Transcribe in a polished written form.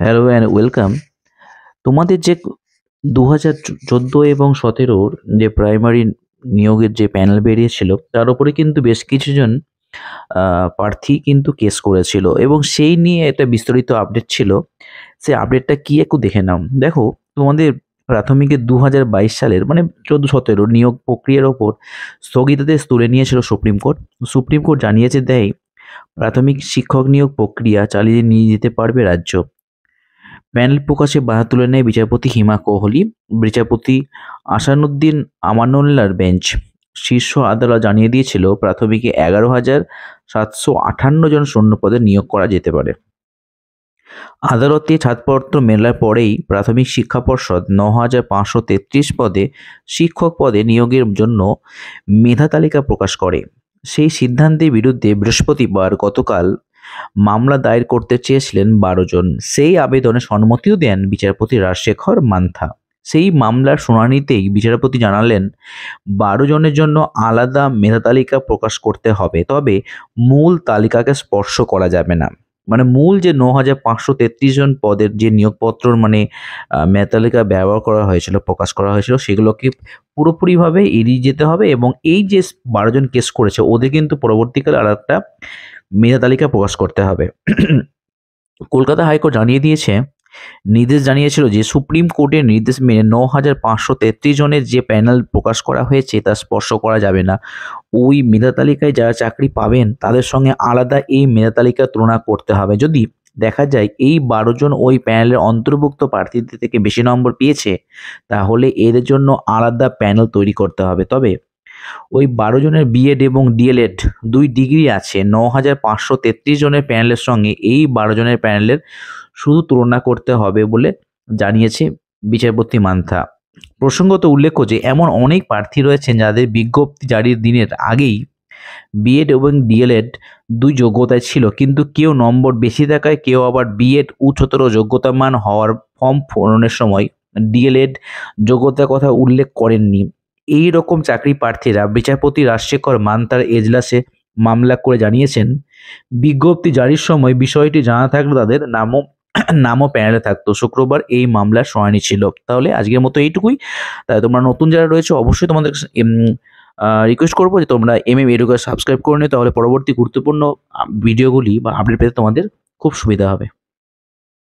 Hello and welcome. তোমাদের যে 2014 এবং 17 যে প্রাইমারি নিয়োগের যে প্যানেল বেরিয়েছিল তার উপরে কিন্তু বেশ কিছুজন প্রার্থী কিন্তু কেস করেছিল এবং সেই নিয়ে একটা বিস্তারিত আপডেট ছিল। সেই আপডেটটা কি একটু দেখে নাও। দেখো, তোমাদের প্রাথমিকের 2022 সালের মানে 14-17 নিয়োগ প্রক্রিয়ার ওপর স্থগিতাদেশ তুলে নিয়েছিল সুপ্রিম কোর্ট। সুপ্রিম কোর্ট জানিয়েছে প্রাথমিক শিক্ষক নিয়োগ প্রক্রিয়া চালিয়ে নিয়ে যেতে পারবে রাজ্য। প্যানেল প্রকাশে বাধা তুলে নেয় বিচারপতি হিমা কোহলি। বিচারপতি আসানুদ্দিন আমানুল্লাহর বেঞ্চ শীর্ষ আদালত জানিয়ে দিয়েছিল প্রাথমিকে 11,758 জন শূন্য পদে নিয়োগ করা যেতে পারে। আদালতে ছাড়পত্র মেলার পরেই প্রাথমিক শিক্ষা পর্ষদ 9,533 পদে শিক্ষক পদে নিয়োগের জন্য মেধা তালিকা প্রকাশ করে। সেই সিদ্ধান্তের বিরুদ্ধে বৃহস্পতিবার গতকাল মামলা দায়ের করতে চেয়েছিলেন 12 জন। সেই আবেদনে সম্মতিও দেন বিচারপতি রাজশেখর মান্থা। সেই মামলার শুনানিতেই বিচারপতি জানালেন 12 জনের জন্য আলাদা মেধা তালিকা প্রকাশ করতে হবে, তবে মূল তালিকাকে স্পর্শ করা যাবে না। মানে মূল যে 9,533 জন পদের যে নিয়োগপত্র মেধা তালিকা ব্যবহার করা হয়েছিল, প্রকাশ করা হয়েছিল, সেগুলোকে পুরোপুরিভাবে এড়িয়ে যেতে হবে এবং এই যে 12 জন কেস করেছে ওদের কিন্তু পরবর্তীকালে আর একটা মেধা তালিকা প্রকাশ করতে হবে। কলকাতা হাইকোর্ট নির্দেশ জানিয়েছিল যে সুপ্রিম কোর্টের নির্দেশ মেনে 9,533 জনের যে প্যানেল প্রকাশ করা হয়েছে তা স্পর্শ করা যাবে না। ওই মেধা তালিকায় যারা চাকরি পাবেন তাদের সঙ্গে আলাদা এই মেধা তালিকা তুলনা করতে হবে। যদি দেখা যায় এই 12 জন ওই প্যানেলের অন্তর্ভুক্ত প্রার্থীদের থেকে বেশি নম্বর পেয়েছে, তাহলে এদের জন্য আলাদা প্যানেল তৈরি করতে হবে। তবে ওই 12 জনের বিএড এবং ডিএলএড 2 ডিগ্রি আছে। 9,533 জনের প্যানেলের সঙ্গে এই 12 জনের প্যানেলের শুধু তুলনা করতে হবে বলে জানিয়েছে বিচারপতি মান্থা। প্রসঙ্গত উল্লেখ্য যে এমন অনেক প্রার্থী রয়েছেন যাদের বিজ্ঞপ্তি জারির দিনের আগেই বিএড এবং ডিএলএড 2 যোগ্যতায় ছিল, কিন্তু কেউ নম্বর বেশি থাকায়, কেউ আবার বিএড উচ্চতর যোগ্যতামান হওয়ার ফর্ম পূরণের সময় ডিএলএড যোগ্যতার কথা উল্লেখ করেননি। এই রকম চাকরি প্রার্থীরা বিচারপতি রাজশেখর মান্থার এজলাসে মামলা করে জানিয়েছেন, বিজ্ঞপ্তি জারির সময় বিষয়টি জানা থাকলে তাদের নামও প্যানেলে থাকতো। শুক্রবার এই মামলার শুনানি ছিল। তাহলে আজকের মতো এইটুকুই। তাই তোমরা নতুন যারা রয়েছে অবশ্যই তোমাদের রিকোয়েস্ট করবো যে তোমরা এডুকেশন সাবস্ক্রাইব করে নিও, তাহলে পরবর্তী গুরুত্বপূর্ণ ভিডিওগুলি বা আপডেট পেতে তোমাদের খুব সুবিধা হবে।